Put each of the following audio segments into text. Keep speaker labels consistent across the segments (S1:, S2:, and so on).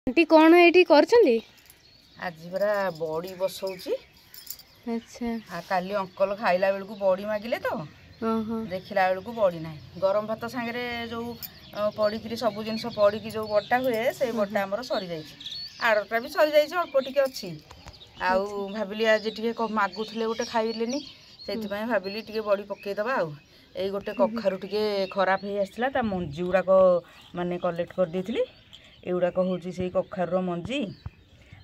S1: Aunty कौन eighty करछंदी
S2: आज बरा बड़ी बसौची।
S1: अच्छा
S2: काली अंकल खाइला बेलू बड़ी मागिले तो देखला बेलू बड़ी ना गरम भात सांगे जो पड़ी सब जिन पड़ी जो बटा हुए से बटा आमर सरी जाइए आड़टा भी सरी जाइए अल्प टिके अच्छी आउ भाविली आज टे मागुले गोटे खाइलेनी से भाविली टे बड़ी पकईदबा आउ यही गोटे कखारू टे खराब हो आसला मंजी गुड़ाक माने कलेक्ट कर देती एगुड़ाक हूँ से कखारूर मंजी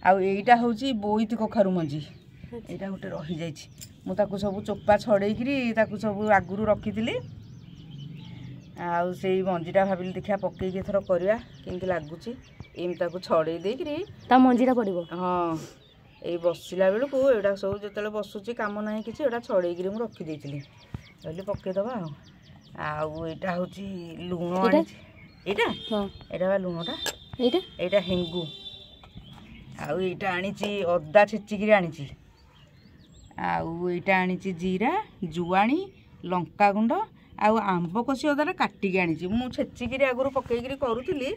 S2: आईटा हूँ बोईत कखारू मंजी यहाँ गोटे रही जाइए सब चोपा छड़ेकरी सब आगुरी रखी से मंजीटा भाविली देखा पकईकी एथर करवा केमती लगुच एमती छड़े देकरी
S1: मंजीटा पड़ो
S2: हाँ ये बसला बेलू एटा सब जो बसुची कम ना कि छड़ेकरी मुझे रखीदे कहली पकईदबा आईटा हूँ लुण यहाँ लुणटा यहाँ हेंगु आईटा आनी अदा छेचिकी आनी आईटा आनी जीरा जुआणी लंका गुंड आंब कषि अदा काटिकी आनी छेचिकी आगुरी पकईकरी करूली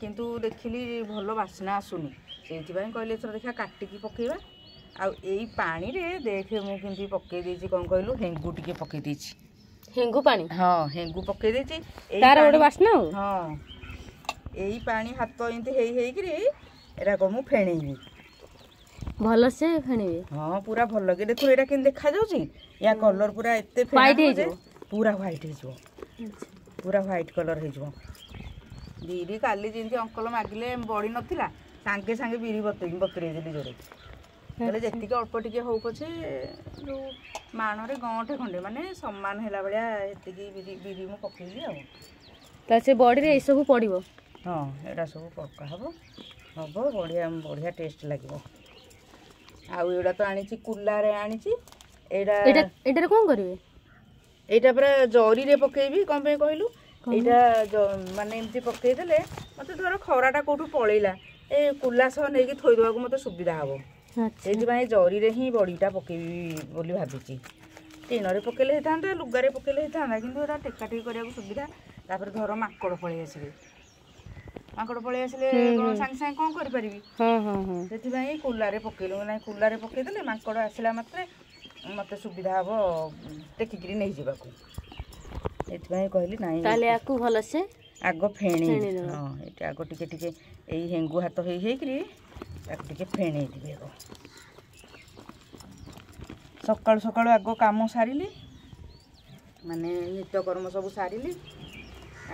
S2: किंतु देखिली भल बास्ना आसुनी से कहली एथर देखा काटिकी पकईवा आई पानी रे देखे मुझे पकई देछि कौन कहलु हेंगु टिके पकई देछि
S1: हेंगु पानी
S2: हाँ हेंगु पकई देछि
S1: तार गोटे बास्ना
S2: हाँ यही पानी हाथ एमती हेकरी एरा को मु फेणेबी
S1: भल से फेणेबी
S2: हाँ पूरा भल के देखो एटा केन देखा जाउची या कलर पूरा एते
S1: व्हाइट हे
S2: पूरा व्हाइट हे पूरा व्हाइट कलर हे बिरी काली जेंती अंकल मागिले बड़ी नथिला सांगे सांगे बिरी बतुरे देली जोरे कहले जेतिके अल्प टिके हो पछे जो माणरे गंठे खंडे माने सम्मान हैला बलिया एतिकी बिरी मु पकेली आ
S1: ता से बॉडी रे ए सब पड़िबो
S2: हाँ एटा सब पक्का हबो हबो बढ़िया बढ़िया टेस्ट लागिबो आउटा तो आनी कुला रे आनी
S1: एटा कोन करिवे
S2: एटा पूरा जरी रे पकेबी कोन पे कहलु एटा माने एमती पकई देले मते धर खराटा कोठु पळैला ए कुला सह नै कि थोइ देबाकू मते सुविधा हबो सेति भाई जरी रे ही बड़ीटा पकेबी बोली भाबिची टीन रे पकेले हेतांता लुगा रे पकेले हेतांता किंतु एटा टेका टेकी करिया सुविधा तापर धर माकड़ पळै आसीबे माकड़ पळै आसिले सांग सांग कोन करि परिबी हां हां हां सेति भाई कुला रे पकेलु नै कुला रे पकेइ देले माकड़ आसिला मात्रे मते सुविधा हबो टेकिकरी नै जिबाकू सेति भाई कहली नै
S1: ताले आकू भल से
S2: आगो फेणी हां एटा आगो टिके टिके एई हेंगु हाथ हेकरी ताकू टिके फेणी दिबे सकाळु सकाळु आगो काम सारिली माने नित्यकर्म सब सारिली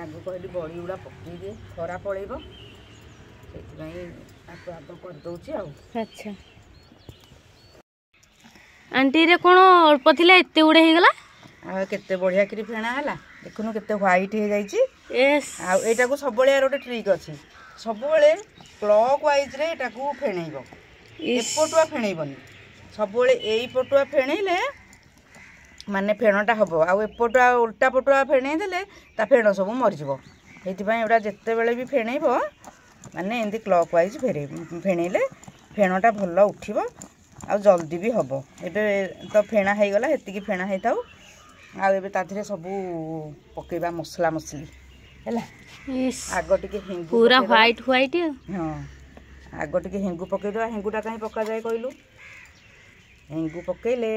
S2: आगो कहली बड़ी गुड़ा पकई दिए खरा पड़ेब से आग कर दौची आ
S1: अच्छा आंटी रे कोन अल्प थिला एते उडे हे गला
S2: आ केते बढ़िया करी फेणा हला देखुनु केते व्हाइट हे जाईची
S1: यस
S2: आ एटा को सब बळे रोटे ट्रिक अछि सब बळे क्लॉक वाइज रे एटा को फेणैबो एपटुआ फेणैबनी सब बळे एई पटुआ फेणैले माने फेणटा हम आउटा उल्टा पटुआ फेणई देले ता फेण सब मरीज ये जिते बड़े भी फेणब माने एमती क्लॉक वाइज फेणैले फेणटा भल उठिब आ जल्दी भी हम एबे तो फेणा हो गला हेतिकी फेणा हो थाउ आबे ताथिरे सब पकेबा मसला मसली हैला आग टिके हेंगु
S1: पूरा व्हाइट व्हाइट
S2: हां आग टिके हेंगु पके दो हेंगुटा कहीं पका जाए कहलु हेंगु पकेले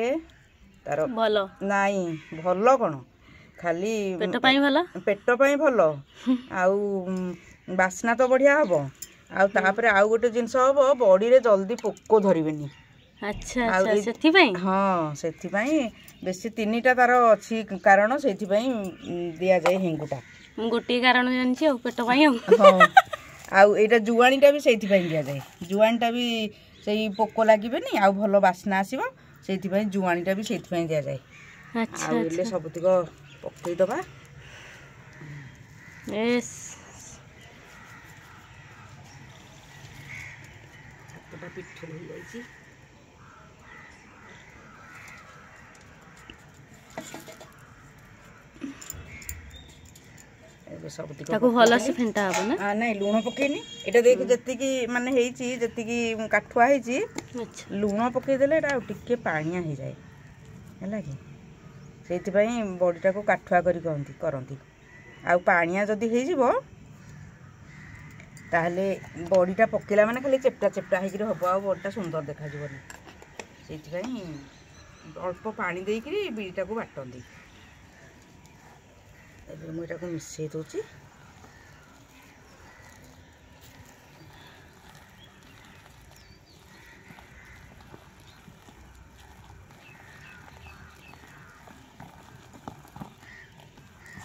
S2: तार
S1: भलो
S2: नाई भलो कौन खाली पेट पाई भल आउ बास्ना तो बढ़िया हम आउ गोटे जिनस हम बड़ी रे जल्दी पोक धरबेनी
S1: अच्छा अच्छा सेति
S2: हाँ सेति बेसी तीनटा तार अच्छी कारण से दि जाए हेंगुटा
S1: गोटे कारण जानछि पेट पाई
S2: हाँ आउ एटा जुआणीटा भी सेति दि जाए जुआणीटा भी सेई पोक लागबेनी आउ भल बास्ना आसीबो से जुआणीटा भी से दि जाए अच्छा सबुतिक पकईदबा पिठो हो जाए
S1: भल से फेंटा हम ना
S2: नहीं लुण पकेनी एटा देख जतिकी माने हेची जतिकी काठुआ हेची लुण पकईदेले एटा टिके पानिया हो जाए है कि से बड़ीटा को काठुआ करती आ पानिया जदि हो ताहले बड़ीटा पकेला माने खाली चेपटा चेपटा होकर हम आ बड़ीटा सुंदर देखा से अल्प पानी देकरी बिरीटा को बाटती मुझे मिसई दूची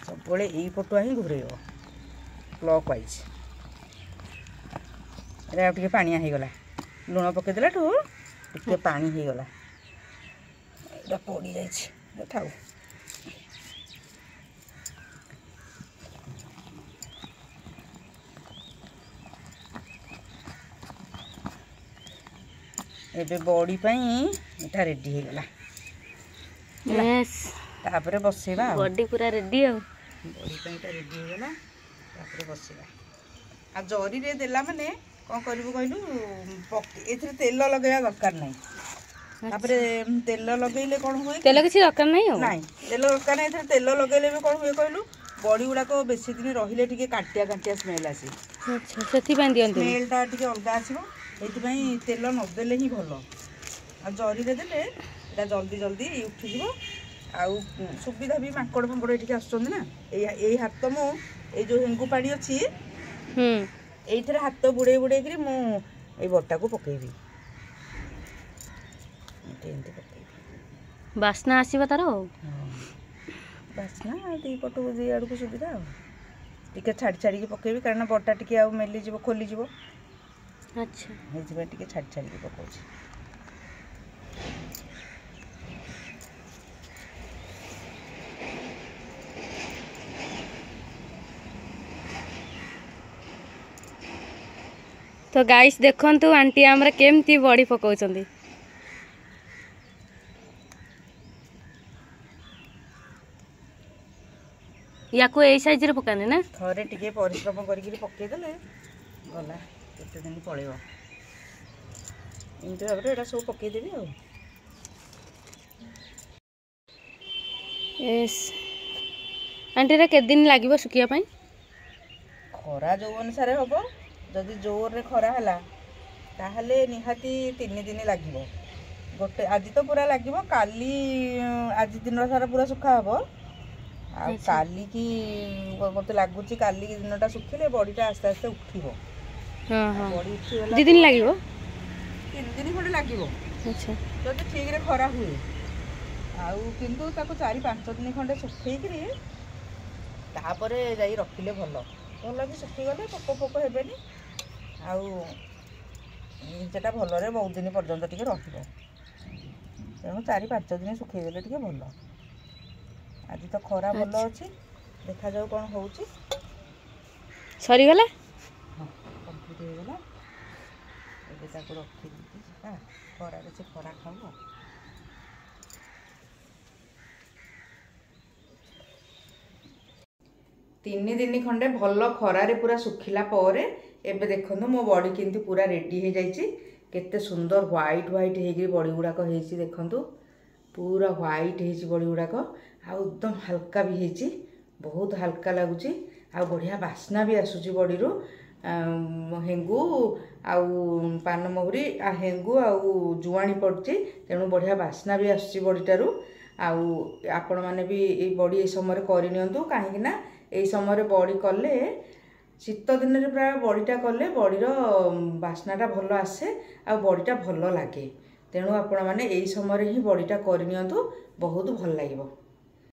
S2: सब यही पटुआ ही घूरेब क्लॉक वाइज टे पानिया हो गला लुण पकईदेला टे पानी हो गला ये पड़ी जाए थाऊ एबे बड़ी इटा रेडी हो गला तापर बसेबा
S1: बॉडी पूरा रेडी हो
S2: बड़ी इटा रेडी हो गला तापर बसेबा आ जरी रे देला माने कौन करू कहलु ए तेल लगेगा दरकार नहीं तापर तेल लगेले कौन हुए
S1: तेल किसी दरकार नहीं हो
S2: नहीं तेल दरकार नहीं तेल लगेले भी कौन हुए कहलु बड़ी गुड़ाक बेसी दिन रहिले टिके काटिया काटिया स्मेल आसे
S1: अच्छा सेथि पय दियंती
S2: स्मेलटा टिके अलगा आसीबो एथि तेल नदेले ही भल आ जरी रे देले एटा जल्दी जल्दी उठी जीवो आउ सुविधा भी माकड़ फाकड़ एठिक आसुचंदी ना ए हाथ मु ए जो हेंगु पाड़ी अछि एइथरे हाथ बुड़े बुड़े करी मु ए बट्टा को पकेबी एंती पकेबी
S1: बासना आसीबा तार
S2: बासना दी पटु दी आड़ को सुविधा टिके छाड़ी छाड़ी के पकेबी कारण बट्टा टिके आ मेली जीवो खोली जीवो
S1: अच्छा
S2: हे जिबा टिके छाड़ी छाड़ी के पकोछि
S1: तो गाइस देखंतु आंटी हमरा केमती बॉडी पकाउचंदी या को ए साइज रे पकाने ना
S2: थरे टिके परिश्रम करिकरी पके देले गला केते दिन पळेबो इंते भाबरे एटा सब पके देबी आ
S1: यस आंटी रे के दिन लागिवो सुकिया पई
S2: खरा जो अनुसार हबो जदि जोर रे खरा हला ताहले निहाती 3 दिन लागिवो गोटे आज तो पूरा लागिवो काली आज दिन सारा पूरा सुखा हबो आ काली की मते लागुची काली दिनटा सुखिले बॉडीटा आस्ते आस्ते उठिबो
S1: हां हां
S2: बॉडी उठिबला
S1: 2 दिन लागिवो
S2: 3 दिन खडे लागिवो
S1: अच्छा
S2: जदि ठीक रे खरा हुए आउ किंतु ताको 4-5 दिन खंडे सुखेइकरी तापरे जाई रखिले भलो भल भी सुखी गले पोक पोक हेबेनी आउ सेटा भलरे बहुत दिन पर्यंत टिके रहिबो तेणु 4-5 दिन सुखई देले टिके भल आज तो खरा भल अछि देखा जाऊ कोन होउची
S1: सरी गला
S2: हां कंप्लीट हो गला एबे ताको रखि दी हां खरा रे से खरा खाबो 3 दिन खंडे भल खरारे पूरा सुखिला पर एबे देखंतु मो बॉडी केंती पूरा रेडी हो जाइछि केते सुंदर व्हाइट व्हाइट हेगी बॉडी गुडाक हेछि देखंतु पूरा व्हाइट हेछि बॉडी गुडाक आ एकदम हल्का भी हेछि बहुत हल्का लागुछि आ बढ़िया बास्ना भी आसुछि बॉडी रो हेंगु आउ पान महुरी आ हेंगु आउ जुआणी पड़छि तेणु बढ़िया बास्ना भी आसुछि बॉडीटारू आउ आपण माने भी ए बॉडी ए समय करि नियंतु काहे ना ए समय बॉडी कले शीत दिन रे प्राय बॉडीटा कले बॉडीर बास्नाटा भल आसे आ बॉडीटा भल लागे तेणु आपण माने ए समय ही बॉडीटा करि नियंतु बहुत भल लागिबो।